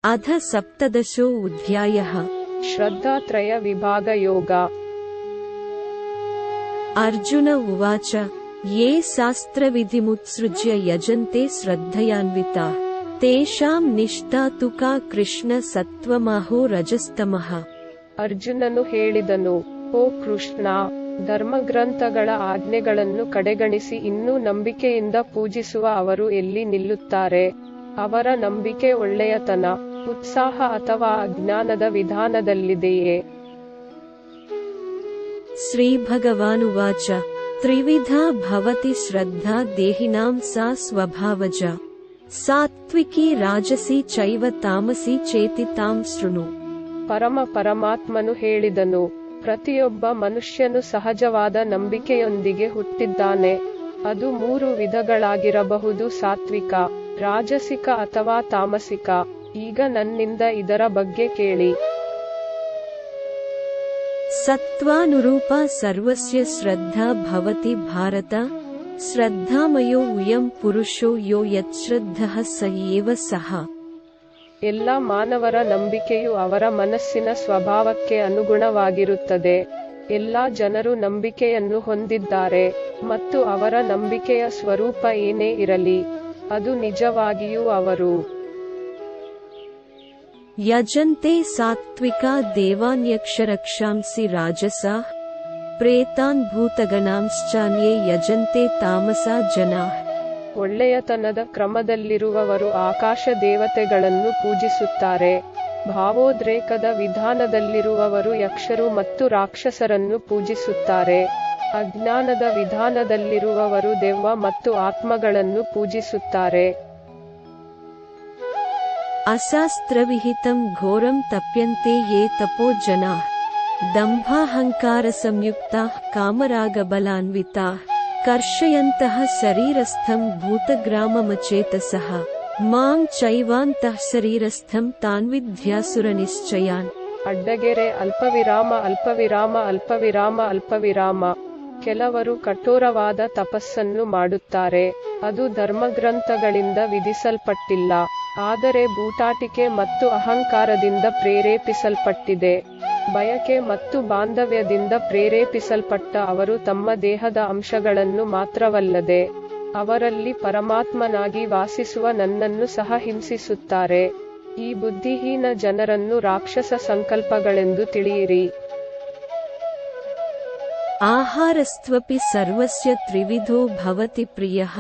अथ सप्तदशोऽध्यायः। श्रद्धात्रय विभाग योग। अर्जुन उवाच ये शास्त्रविधिमुत्सृज्य यजन्ते श्रद्धयान्विताः तेषां निष्ठा तु का कृष्ण सत्त्वमाहो रजस्तमः। ಅರ್ಜುನನು ಹೇಳಿದನು, ಓ ಕೃಷ್ಣ, ಧರ್ಮಗ್ರಂಥಗಳ ಆಜ್ಞೆಗಳನ್ನು ಕಡೆಗಣಿಸಿ ಇನ್ನೂ ನಂಬಿಕೆಯಿಂದ ಪೂಜಿಸುವ ಅವರು ಎಲ್ಲಿ ನಿಲ್ಲುತ್ತಾರೆ? ಅವರ ನಂಬಿಕೆ ಒಳ್ಳೆಯತನ, ಉತ್ಸಾಹ ಅಥವಾ ಅಜ್ಞಾನದ ವಿಧಾನದಲ್ಲಿದೆಯೇ? श्रीभगवानुवाच त्रिविधा भवति श्रद्धा देहिनां सा स्वभावजा सात्विकी राजसी चैव तामसी चेति तां शृणु। ಪರಮಾತ್ಮನು ಹೇಳಿದನು, ಪ್ರತಿಯೊಬ್ಬ ಮನುಷ್ಯನು ಸಹಜವಾದ ನಂಬಿಕೆಯೊಂದಿಗೆ ಹುಟ್ಟಿದ್ದಾನೆ. ಅದು 3 ವಿಧಗಳಾಗಿರಬಹುದು, ಸಾತ್ವಿಕ, ರಾಜಸಿಕ ಅಥವಾ ತಾಮಸಿಕ. ಈಗ ನನ್ನಿಂದ ಇದರ ಬಗ್ಗೆ ಕೇಳಿ. सत्त्वानुरूपा सर्वस्य श्रद्धा भवति भारत श्रद्धामयो उयं पुरुषो यो यच्छ्रद्धः स एव सः। ಎಲ್ಲ ಮಾನವರ ನಂಬಿಕೆಯು ಅವರ ಮನಸ್ಸಿನ ಸ್ವಭಾವಕ್ಕೆ ಅನುಗುಣವಾಗಿರುತ್ತದೆ. ಎಲ್ಲಾ ಜನರು ನಂಬಿಕೆಯನ್ನು ಹೊಂದಿದ್ದಾರೆ ಮತ್ತು ಅವರ ನಂಬಿಕೆಯ ಸ್ವರೂಪ ಏನೇ ಇರಲಿ, ಅದು ನಿಜವಾಗಿಯೂ ಅವರು यजन्ते सात्विका देवान्यक्षरक्षांसि राजसाः प्रेतान् भूतगणांश्चान्ये यजन्ते तामसा जनाः। ಒಳ್ಳೆಯತನದ ಕ್ರಮದಲ್ಲಿರುವವರು ಆಕಾಶ ದೇವತೆಗಳನ್ನು ಪೂಜಿಸುತ್ತಾರೆ. ಭಾವೋದ್ರೇಕದ ವಿಧಾನದಲ್ಲಿರುವವರು ಯಕ್ಷರು ಮತ್ತು ರಾಕ್ಷಸರನ್ನು ಪೂಜಿಸುತ್ತಾರೆ. ಅಜ್ಞಾನದ ವಿಧಾನದಲ್ಲಿರುವವರು ದೆವ್ವ ಮತ್ತು ಆತ್ಮಗಳನ್ನು ಪೂಜಿಸುತ್ತಾರೆ. अशास्त्रविहितं घोरं तप्यन्ते ये तपो जनाः दम्भाहंकारसंयुक्ताः कामरागबलान्विताः कर्षयन्तः शरीरस्थं भूतग्राममचेतसः मां चैवान्तः शरीरस्थं तान्विद्यासुरनिश्चयान्। ಅಡ್ಡಗೆರೆ, ಅಲ್ಪವಿರಾಮ ಅಲ್ಪವಿರಾಮ ಅಲ್ಪವಿರಾಮ ಅಲ್ಪವಿರಾಮ. ಕೆಲವರು ಕಠೋರವಾದ ತಪಸ್ಸನ್ನು ಮಾಡುತ್ತಾರೆ. ಅದು ಧರ್ಮಗ್ರಂಥಗಳಿಂದ ವಿಧಿಸಲ್ಪಟ್ಟಿಲ್ಲ, ಆದರೆ ಬೂಟಾಟಿಕೆ ಮತ್ತು ಅಹಂಕಾರದಿಂದ ಪ್ರೇರೇಪಿಸಲ್ಪಟ್ಟಿದೆ. ಬಯಕೆ ಮತ್ತು ಬಾಂಧವ್ಯದಿಂದ ಪ್ರೇರೇಪಿಸಲ್ಪಟ್ಟ ಅವರು ತಮ್ಮ ದೇಹದ ಅಂಶಗಳನ್ನು ಮಾತ್ರವಲ್ಲದೆ ಅವರಲ್ಲಿ ಪರಮಾತ್ಮನಾಗಿ ವಾಸಿಸುವ ನನ್ನನ್ನು ಸಹ ಹಿಂಸಿಸುತ್ತಾರೆ. ಈ ಬುದ್ಧಿಹೀನ ಜನರನ್ನು ರಾಕ್ಷಸ ಸಂಕಲ್ಪಗಳೆಂದು ತಿಳಿಯಿರಿ. ಆಹಾರಸ್ತ್ವಪಿ ಸರ್ವಸ್ಯ ತ್ರಿವಿಧೋ ಭವತಿ ಪ್ರಿಯಃ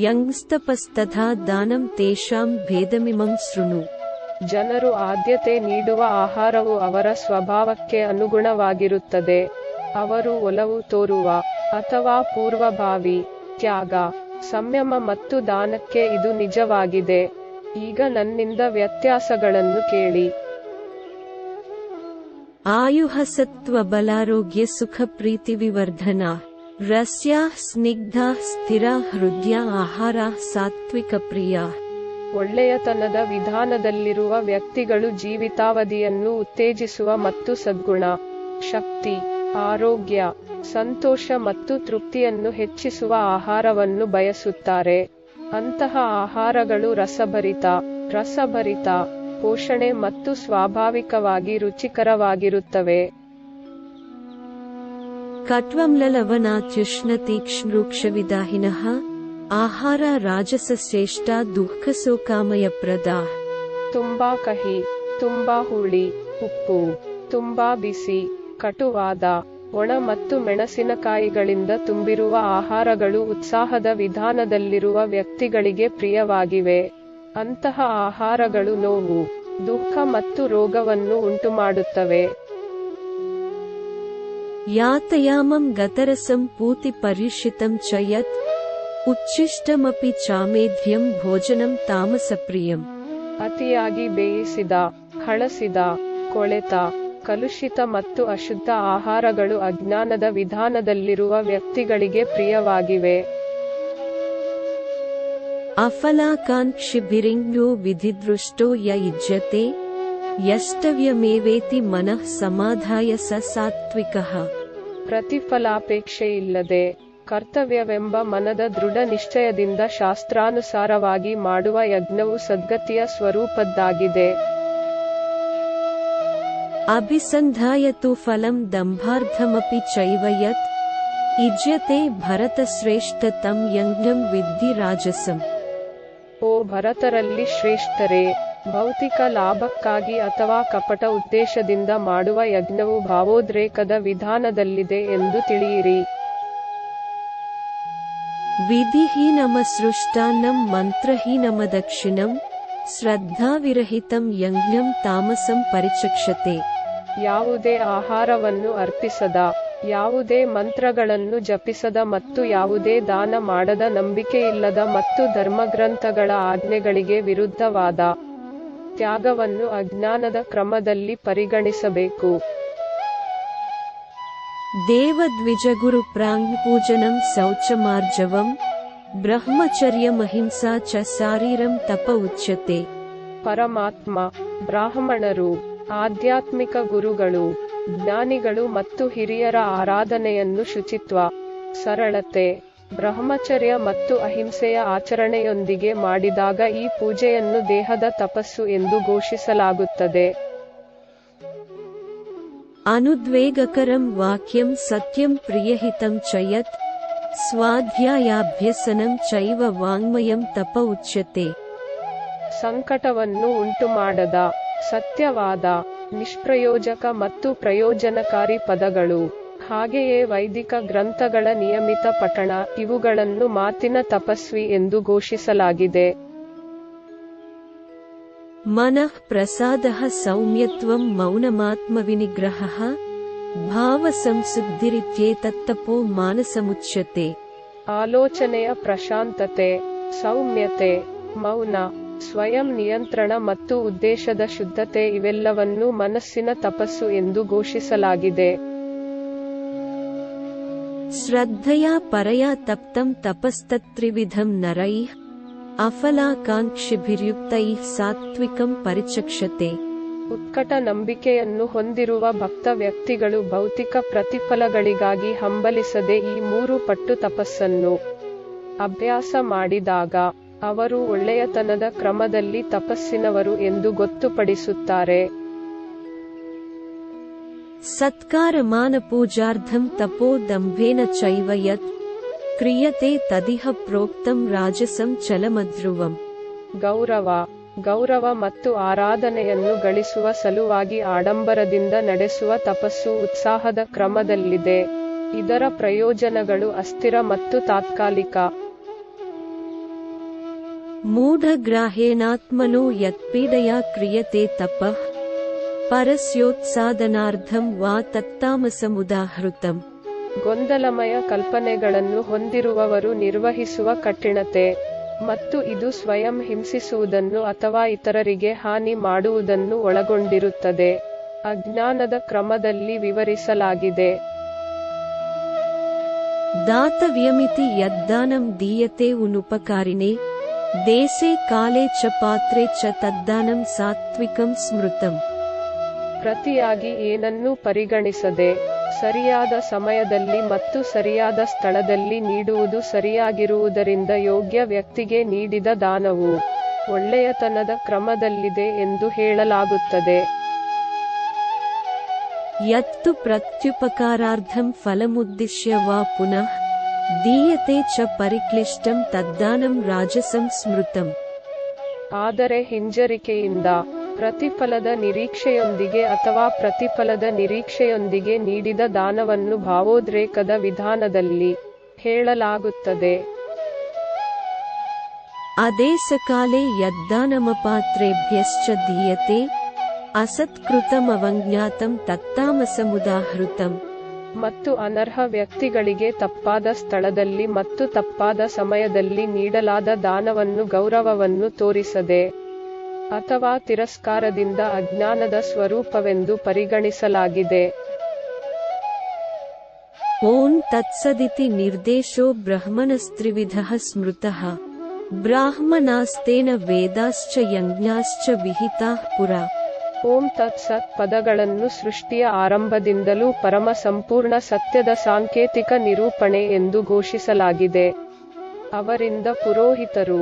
ಯಂಸ್ತಪಸ್ತಥಾ ದಾನಂ ತೇಷಾಂ ಭೇದಮಿಮಂ ಶೃಣು. ಜನರು ಆದ್ಯತೆ ನೀಡುವ ಆಹಾರವು ಅವರ ಸ್ವಭಾವಕ್ಕೆ ಅನುಗುಣವಾಗಿರುತ್ತದೆ. ಅವರು ಒಲವು ತೋರುವ ಅಥವಾ ಪೂರ್ವಭಾವಿ, ತ್ಯಾಗ, ಸಂಯಮ ಮತ್ತು ದಾನಕ್ಕೆ ಇದು ನಿಜವಾಗಿದೆ. ಈಗ ನನ್ನಿಂದ ವ್ಯತ್ಯಾಸಗಳನ್ನು ಕೇಳಿ. ಆಯುಃ ಸತ್ವ ಬಲಾರೋಗ್ಯ ಸುಖ ಪ್ರೀತಿ ವಿವರ್ಧನಾ ರಸ್ಯಾಃ ಸ್ನಿಗ್ಧಾಃ ಸ್ಥಿರಾಃ ಹೃದಯ ಆಹಾರಾಃ ಸಾತ್ವಿಕ ಪ್ರಿಯಾಃ. ಒಳ್ಳೆಯತನದ ವಿಧಾನದಲ್ಲಿರುವ ವ್ಯಕ್ತಿಗಳು ಜೀವಿತಾವಧಿಯನ್ನು ಉತ್ತೇಜಿಸುವ ಮತ್ತು ಸದ್ಗುಣ, ಶಕ್ತಿ, ಆರೋಗ್ಯ, ಸಂತೋಷ ಮತ್ತು ತೃಪ್ತಿಯನ್ನು ಹೆಚ್ಚಿಸುವ ಆಹಾರವನ್ನು ಬಯಸುತ್ತಾರೆ. ಅಂತಹ ಆಹಾರಗಳು ರಸಭರಿತ, ಪೋಷಣೆ ಮತ್ತು ಸ್ವಾಭಾವಿಕವಾಗಿ ರುಚಿಕರವಾಗಿರುತ್ತವೆ. ಕಟ್ವಮ್ಲಲವನಾತ್ಯುಷ್ಣತೀಕ್ಷ್ಣವೃಕ್ಷವಿದಾಹಿನಃ ಆಹಾರ ರಾಜಸಶ್ರೇಷ್ಠ ದುಃಖಸೋಕಾಮಯಪ್ರದಾ. ತುಂಬಾ ಕಹಿ, ತುಂಬಾ ಹುಳಿ, ಉಪ್ಪು, ತುಂಬಾ ಬಿಸಿ, ಕಟುವಾದ, ಒಣ ಮತ್ತು ಮೆಣಸಿನಕಾಯಿಗಳಿಂದ ತುಂಬಿರುವ ಆಹಾರಗಳು ಉತ್ಸಾಹದ ವಿಧಾನದಲ್ಲಿರುವ ವ್ಯಕ್ತಿಗಳಿಗೆ ಪ್ರಿಯವಾಗಿವೆ. ಅಂತಹ ಆಹಾರಗಳು ನೋವು, ದುಃಖ ಮತ್ತು ರೋಗವನ್ನು ಉಂಟುಮಾಡುತ್ತವೆ. ಯಾತಯಾಮಂ ಗತರಸಂ ಪೂತಿ ಪರ್ಯುಷಿತಂ ಚ ಯತ್ ಉಚ್ಛಿಷ್ಟಮಪಿ ಚಾಮೇಧ್ಯಂ ಭೋಜನಂ ತಾಮಸಪ್ರಿಯಂ. ಅತಿಯಾಗಿ ಬೇಯಿಸಿದ, ಹಳಸಿದ, ಕೊಳೆತ, ಕಲುಷಿತ ಮತ್ತು ಅಶುದ್ಧ ಆಹಾರಗಳು ಅಜ್ಞಾನದ ವಿಧಾನದಲ್ಲಿರುವ ವ್ಯಕ್ತಿಗಳಿಗೆ ಪ್ರಿಯವಾಗಿವೆ. ಅಫಲಾಕಾಂಕ್ಷಿಭಿರಿಂಗ್ಯೋ ವಿಧಿದೃಷ್ಟೋ ಯ ಯುಜ್ಯತೆ ಯಷ್ಟವ್ಯಮೇವೇತಿ ಮನಃ ಸಮಾಧಾಯ ಸ ಸಾತ್ವಿಕಃ. ಪ್ರತಿಫಲಾಪೇಕ್ಷೆಯಿಲ್ಲದೆ ಕರ್ತವ್ಯವೆಂಬ ಮನದ ದೃಢ ನಿಶ್ಚಯದಿಂದ ಶಾಸ್ತ್ರಾನುಸಾರವಾಗಿ ಮಾಡುವ ಯಜ್ಞವು ಸದ್ಗತಿಯ ಸ್ವರೂಪದ್ದಾಗಿದೆ. ಅಭಿಸಂಧಾಯತು ಫಲಂ ದಂಭಾರ್ಥಮಪಿ ಚೈವ ಯತ್ ಇಜ್ಯತೆ ಭರತಶ್ರೇಷ್ಠ ತಂ ಯಜ್ಞಂ ವಿದ್ಧಿ ರಾಜಸಂ. ಓ ಭರತರಲ್ಲಿ ಶ್ರೇಷ್ಠರೇ, ಭೌತಿಕ ಲಾಭಕ್ಕಾಗಿ ಅಥವಾ ಕಪಟ ಉದ್ದೇಶದಿಂದ ಮಾಡುವ ಯಜ್ಞವು ಭಾವೋದ್ರೇಕದ ವಿಧಾನದಲ್ಲಿದೆ ಎಂದು ತಿಳಿಯಿರಿ. ವಿಧಿಹೀನಮಸೃಷ್ಟಾನ್ನಂ ಮಂತ್ರಹೀನಮದಕ್ಷಿಣಂ ಶ್ರದ್ಧಾವಿರಹಿತಂ ಯಜ್ಞಂ ತಾಮಸಂ ಪರಿಚಕ್ಷತೆ. ಯಾವುದೇ ಆಹಾರವನ್ನು ಅರ್ಪಿಸದ, ಯಾವುದೇ ಮಂತ್ರಗಳನ್ನು ಜಪಿಸದ ಮತ್ತು ಯಾವುದೇ ದಾನ ಮಾಡದ, ನಂಬಿಕೆಯಿಲ್ಲದ ಮತ್ತು ಧರ್ಮಗ್ರಂಥಗಳ ಆಜ್ಞೆಗಳಿಗೆ ವಿರುದ್ಧವಾದ ತ್ಯಾಗವನ್ನು ಅಜ್ಞಾನದ ಕ್ರಮದಲ್ಲಿ ಪರಿಗಣಿಸಬೇಕು. ದೇವದ್ವಿಜಗುರು ಪ್ರಾಂಗ್ಪೂಜನಂ ಶೌಚಮಾರ್ಜವಂ ಬ್ರಹ್ಮಚರ್ಯಮಹಿಂಸಾ ಚ ಶಾರೀರಂ ತಪ ಉಚ್ಯತೆ. ಪರಮಾತ್ಮ, ಬ್ರಾಹ್ಮಣರು, ಆಧ್ಯಾತ್ಮಿಕ ಗುರುಗಳು, ಜ್ಞಾನಿಗಳು ಮತ್ತು ಹಿರಿಯರ ಆರಾಧನೆಯನ್ನು ಶುಚಿತ್ವ, ಸರಳತೆ, ಬ್ರಹ್ಮಚರ್ಯ ಮತ್ತು ಅಹಿಂಸೆಯ ಆಚರಣೆಯೊಂದಿಗೆ ಮಾಡಿದಾಗ ಈ ಪೂಜೆಯನ್ನು ದೇಹದ ತಪಸ್ಸು ಎಂದು ಘೋಷಿಸಲಾಗುತ್ತದೆ. ಅನುದ್ವೇಗಕರಂ ವಾಕ್ಯಂ ಸತ್ಯಂ ಪ್ರಿಯಹಿತಂ ಚ ಯತ್ ಸ್ವಾಧ್ಯಾಯಾಭ್ಯಸನಂ ಚೈವ ವಾಂಗ್ಮಯಂ ತಪ ಉಚ್ಯತೆ. ಸಂಕಟವನ್ನು ಉಂಟುಮಾಡದ, ಸತ್ಯವಾದ, ನಿಷ್ಪ್ರಯೋಜಕ ಮತ್ತು ಪ್ರಯೋಜನಕಾರಿ ಪದಗಳು, ಹಾಗೆಯೇ ವೈದಿಕ ಗ್ರಂಥಗಳ ನಿಯಮಿತ ಪಠಣ, ಇವುಗಳನ್ನು ಮಾತಿನ ತಪಸ್ವಿ ಎಂದು ಘೋಷಿಸಲಾಗಿದೆ. ಮನಃ ಪ್ರಸಾದಃ ಸೌಮ್ಯತ್ವಂ ಮೌನಮಾತ್ಮವಿನಿಗ್ರಹಃ ಭಾವಸಂಸುದ್ಧಿರಿತ್ಯೇತತ್ತಪೋ ಮಾನಸಮುಚ್ಯತೆ. ಆಲೋಚನೆಯ ಪ್ರಶಾಂತತೆ, ಸೌಮ್ಯತೆ, ಮೌನ, ಸ್ವಯಂ ನಿಯಂತ್ರಣ ಮತ್ತು ಉದ್ದೇಶದ ಶುದ್ಧತೆ ಇವೆಲ್ಲವನ್ನೂ ಮನಸ್ಸಿನ ತಪಸ್ಸು ಎಂದು ಘೋಷಿಸಲಾಗಿದೆ. ಶ್ರದ್ಧೆಯ ಪರಯ ತಪ್ತಂ ತಪಸ್ತತ್ರಿವಿಧಂ ನರೈಃ ಅಫಲಾಕಾಂಕ್ಷಿಭಿರ್ಯುಕ್ತೈಃ ಸಾತ್ವಿಕಂ ಪರಿಚಕ್ಷತೆ. ಉತ್ಕಟ ನಂಬಿಕೆಯನ್ನು ಹೊಂದಿರುವ ಭಕ್ತ ವ್ಯಕ್ತಿಗಳು ಭೌತಿಕ ಪ್ರತಿಫಲಗಳಿಗಾಗಿ ಹಂಬಲಿಸದೆ ಈ 3 ಪಟ್ಟು ತಪಸ್ಸನ್ನು ಅಭ್ಯಾಸ ಮಾಡಿದಾಗ ಅವರು ಒಳ್ಳೆಯತನದ ಕ್ರಮದಲ್ಲಿ ತಪಸ್ಸಿನವರು ಎಂದು ಗೊತ್ತುಪಡಿಸುತ್ತಾರೆ. ಸತ್ಕಾರಮಾನ ಪೂಜಾರ್ಥಂ ತಪೋ ದಂಭೇನ ಚೈವ ಯತ್ ಕ್ರಿಯತೆ ತದಿಹ ಪ್ರೋಕ್ತಂ ರಾಜಸಂ ಚಲಮಧ್ರುವಂ. ಗೌರವ ಮತ್ತು ಆರಾಧನೆಯನ್ನು ಗಳಿಸುವ ಸಲುವಾಗಿ ಆಡಂಬರದಿಂದ ನಡೆಸುವ ತಪಸ್ಸು ಉತ್ಸಾಹದ ಕ್ರಮದಲ್ಲಿದೆ. ಇದರ ಪ್ರಯೋಜನಗಳು ಅಸ್ಥಿರ ಮತ್ತು ತಾತ್ಕಾಲಿಕ. ಮೂಢಗ್ರಾಹೇಣಾತ್ಮನೋ ಯತ್ಪೀಡಯಾ ಕ್ರಿಯತೆ ತಪಃ ಪರಸ್ಯೋತ್ಸಾದನಾರ್ಥಂ ವಾ ತತ್ತಾಮಸಮುದಾಹೃತಂ. ಗೊಂದಲಮಯ ಕಲ್ಪನೆಗಳನ್ನು ಹೊಂದಿರುವವರು ನಿರ್ವಹಿಸುವ ಕಠಿಣತೆ, ಮತ್ತು ಇದು ಸ್ವಯಂ ಹಿಂಸಿಸುವುದನ್ನು ಅಥವಾ ಇತರರಿಗೆ ಹಾನಿ ಮಾಡುವುದನ್ನು ಒಳಗೊಂಡಿರುತ್ತದೆ, ಅಜ್ಞಾನದ ಕ್ರಮದಲ್ಲಿ ವಿವರಿಸಲಾಗಿದೆ. ದಾತವ್ಯಮಿತಿ ಯದ್ದಾನಂ ದೀಯತೆ ಉನುಪಕಾರಿಣೆ ದೇಸೆ ಕಾಲೇ ಚ ಪಾತ್ರೆ ಚ ತದ್ದಾನಂ ಸಾತ್ವಿಕಂ ಸ್ಮೃತಂ. ಪ್ರತಿಯಾಗಿ ಏನನ್ನೂ ಪರಿಗಣಿಸದೆ ಸರಿಯಾದ ಸಮಯದಲ್ಲಿ ಮತ್ತು ಸರಿಯಾದ ಸ್ಥಳದಲ್ಲಿ ನೀಡುವುದು ಸರಿಯಾಗಿರುವುದರಿಂದ ಯೋಗ್ಯ ವ್ಯಕ್ತಿಗೆ ನೀಡಿದ ದಾನವು ಒಳ್ಳೆಯತನದ ಕ್ರಮದಲ್ಲಿದೆ ಎಂದು ಹೇಳಲಾಗುತ್ತದೆ. ಯತ್ತು ಪ್ರತ್ಯುಪಕಾರಾರ್ಥಂ ಫಲಮುದ್ದಿಶ್ಯ ವಾ ಪುನಃ ದೀಯತೆ ಚ ಪರಿಕ್ಲಿಷ್ಟಂ ತದ್ದಾನಂ ರಾಜಸಂ ಸ್ಮೃತಂ. ಆದರೆ ಹಿಂಜರಿಕೆಯಿಂದ, ಪ್ರತಿಫಲದ ನಿರೀಕ್ಷೆಯೊಂದಿಗೆ ಅಥವಾ ಪ್ರತಿಫಲದ ನಿರೀಕ್ಷೆಯೊಂದಿಗೆ ನೀಡಿದ ದಾನವನ್ನು ಭಾವೋದ್ರೇಕದ ವಿಧಾನದಲ್ಲಿ ಹೇಳಲಾಗುತ್ತದೆ. ಅದೇ ಸಕಾಲೇ ಯದ್ದಾನಮಪಾತ್ರೇಭ್ಯಶ್ಚ ದೀಯತೆ ಅಸತ್ಕೃತಮವಂಜ್ಞಾತಂ ತತ್ತಾಮಸಮುದಾಹೃತಂ. ಮತ್ತು ಅನರ್ಹ ವ್ಯಕ್ತಿಗಳಿಗೆ ತಪ್ಪಾದ ಸ್ಥಳದಲ್ಲಿ ಮತ್ತು ತಪ್ಪಾದ ಸಮಯದಲ್ಲಿ ನೀಡಲಾದ ದಾನವನ್ನು ಗೌರವವನ್ನು ತೋರಿಸದೆ ಅಥವಾ ತಿರಸ್ಕಾರದಿಂದ ಅಜ್ಞಾನದ ಸ್ವರೂಪವೆಂದು ಪರಿಗಣಿಸಲಾಗಿದೆ. ಓಂ ತತ್ಸದಿತಿ ನಿರ್ದೇಶೋ ಬ್ರಹ್ಮಣಸ್ತ್ರಿವಿಧಃ ಸ್ಮೃತಃ ಬ್ರಾಹ್ಮಣಾಸ್ತೇನ ವೇದಾಶ್ಚ ಯಜ್ಞಾಶ್ಚ ವಿಹಿತಾಃ ಪುರಾ. ಓಂ ತತ್ ಸತ್ ಪದಗಳನ್ನು ಸೃಷ್ಟಿಯ ಆರಂಭದಿಂದಲೂ ಪರಮ ಸಂಪೂರ್ಣ ಸತ್ಯದ ಸಾಂಕೇತಿಕ ನಿರೂಪಣೆ ಎಂದು ಘೋಷಿಸಲಾಗಿದೆ. ಅವರಿಂದ ಪುರೋಹಿತರು,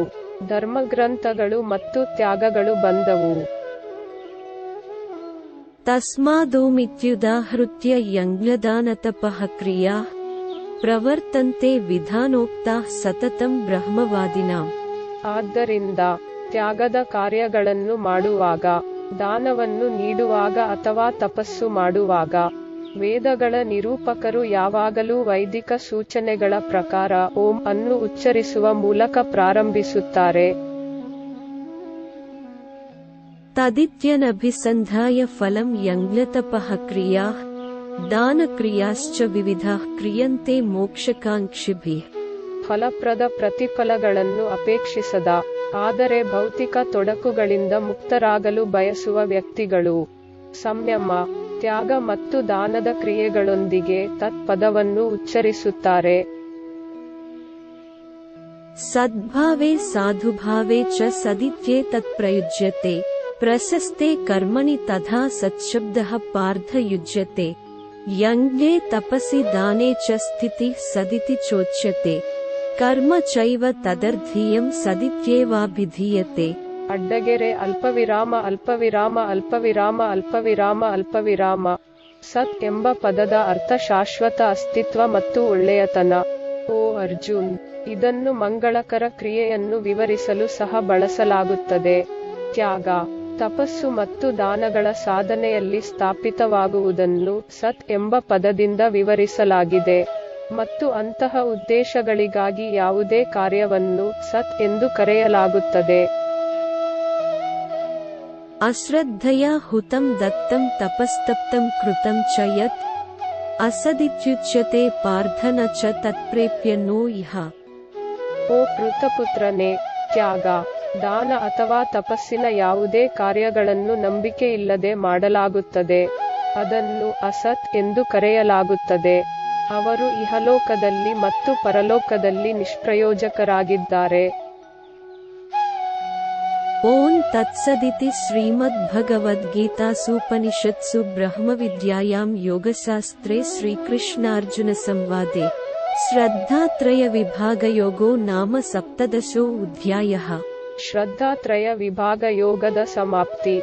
ಧರ್ಮಗ್ರಂಥಗಳು ಮತ್ತು ತ್ಯಾಗಗಳು ಬಂದವು. ತಸ್ಮಾದೋಮಿತ್ಯುದಾಹೃತ್ಯ ಯಂಗ್ಲದಾನತಪಃ ಕ್ರಿಯಾ ಪ್ರವರ್ತಂತೆ ವಿಧಾನೋಕ್ತಾಃ ಸತತಂ ಬ್ರಹ್ಮವಾದಿನಾಂ. ಆದ್ದರಿಂದ ತ್ಯಾಗದ ಕಾರ್ಯಗಳನ್ನು ಮಾಡುವಾಗ, ದಾನವನ್ನು ನೀಡುವಾಗ ಅಥವಾ ತಪಸ್ಸು ಮಾಡುವಾಗ ವೇದಗಳ ನಿರೂಪಕರು ಯಾವಾಗಲೂ ವೈದಿಕ ಸೂಚನೆಗಳ ಪ್ರಕಾರ ಓಂ ಅನ್ನು ಉಚ್ಚರಿಸುವ ಮೂಲಕ ಪ್ರಾರಂಭಿಸುತ್ತಾರೆ. ತದಿತ್ಯನಭಿಸಂಧಾಯ ಫಲಂ ಯಂಗ್ಲತಪಃ ಕ್ರಿಯಾ ದಾನಕ್ರಿಯಾಶ್ಚ ವಿವಿಧಾಃ ಕ್ರಿಯಂತೆ ಮೋಕ್ಷಕಾಂಕ್ಷಿಭಿಃ. ಫಲಪ್ರದ ಪ್ರತಿಫಲಗಳನ್ನು ಅಪೇಕ್ಷಿಸದ, ಆದರೆ ಭೌತಿಕ ತೊಡಕುಗಳಿಂದ ಮುಕ್ತರಾಗಲು ಬಯಸುವ ವ್ಯಕ್ತಿಗಳು ಸಂಯಮ, ತ್ಯಾಗ ಮತ್ತು ದಾನದ ಕ್ರಿಯೆಗಳೊಂದಿಗೆ ತತ್ ಪದವನ್ನು ಉಚ್ಚರಿಸುತ್ತಾರೆ. ಸದ್ಭಾವೇ ಸಾಧುಭಾವೇ ಚ ಸದಿತ್ಯೇತತ್ ಪ್ರಯುಜ್ಯತೆ ಪ್ರಶಸ್ತೆ ಕರ್ಮಣಿ ತಥಾ ಸತ್ಶಬ್ದಃ ಪಾರ್ಥ ಯುಜ್ಯತೆ ಯಂಗ್ಲೇ ತಪಸಿ ದಾನೇ ಚ ಸ್ಥಿತಿ ಸದಿತಿ ಚೋಚ್ಯತೆ ಕರ್ಮ ಚೈವ ತದರ್ಥೀಯಂ ಸದಿತ್ಯೇವಾಭಿಧೀಯತೆ. ಅಡ್ಡಗೆರೆ ಅಲ್ಪವಿರಾಮ ಅಲ್ಪವಿರಾಮ ಅಲ್ಪವಿರಾಮ ಅಲ್ಪವಿರಾಮ ಅಲ್ಪವಿರಾಮ. ಸತ್ ಎಂಬ ಪದದ ಅರ್ಥ ಶಾಶ್ವತ ಅಸ್ತಿತ್ವ ಮತ್ತು ಒಳ್ಳೆಯತನ. ಓ ಅರ್ಜುನ್, ಇದನ್ನು ಮಂಗಳಕರ ಕ್ರಿಯೆಯನ್ನು ವಿವರಿಸಲು ಸಹ ಬಳಸಲಾಗುತ್ತದೆ. ತ್ಯಾಗ, ತಪಸ್ಸು ಮತ್ತು ದಾನಗಳ ಸಾಧನೆಯಲ್ಲಿ ಸ್ಥಾಪಿತವಾಗುವುದನ್ನು ಸತ್ ಎಂಬ ಪದದಿಂದ ವಿವರಿಸಲಾಗಿದೆ ಮತ್ತು ಅಂತಹ ಉದ್ದೇಶಗಳಿಗಾಗಿ ಯಾವುದೇ ಕಾರ್ಯವನ್ನು ಸತ್ ಎಂದು ಕರೆಯಲಾಗುತ್ತದೆ. ಅಶ್ರದ್ಧಯಾ ಹುತಂ ದತ್ತಂ ತಪಸ್ತಪ್ತಂ ಕೃತಂ ಚ ಯತ್ ಅಸದಿತ್ಯುಚ್ಯತೆ ಪಾರ್ಥನ ಚ ತತ್ಪ್ರೇಪ್ಯನೋ ಇಹ. ಓ ಪೃತಪುತ್ರನೇ, ತ್ಯಾಗ, ದಾನ ಅಥವಾ ತಪಸ್ಸಿನ ಯಾವುದೇ ಕಾರ್ಯಗಳನ್ನು ನಂಬಿಕೆಯಿಲ್ಲದೆ ಮಾಡಲಾಗುತ್ತದೆ. ಅದನ್ನು ಅಸತ್ ಎಂದು ಕರೆಯಲಾಗುತ್ತದೆ. ಅವರು ಇಹಲೋಕದಲ್ಲಿ ಮತ್ತು ಪರಲೋಕದಲ್ಲಿ ನಿಷ್ಪ್ರಯೋಜಕರಾಗಿದ್ದಾರೆ. ಓಂ ತತ್ಸದಿತಿ ಶ್ರೀಮದ್ಭಗವದ್ಗೀತಾಸೂಪನಿಷತ್ಸು ಬ್ರಹ್ಮವಿದ್ಯಾಯಾಂ ಯೋಗಶಾಸ್ತ್ರೇ ಶ್ರೀಕೃಷ್ಣಾರ್ಜುನ ಸಂವಾದೆ ಶ್ರದ್ಧಾತ್ರಯ ವಿಭಾಗಯೋಗೋ ನಾಮ ಸಪ್ತದಶೋ ಅಧ್ಯಾಯಃ. ಶ್ರದ್ಧಾತ್ರಯ ವಿಭಾಗ ಯೋಗದ ಸಮಾಪ್ತಿ.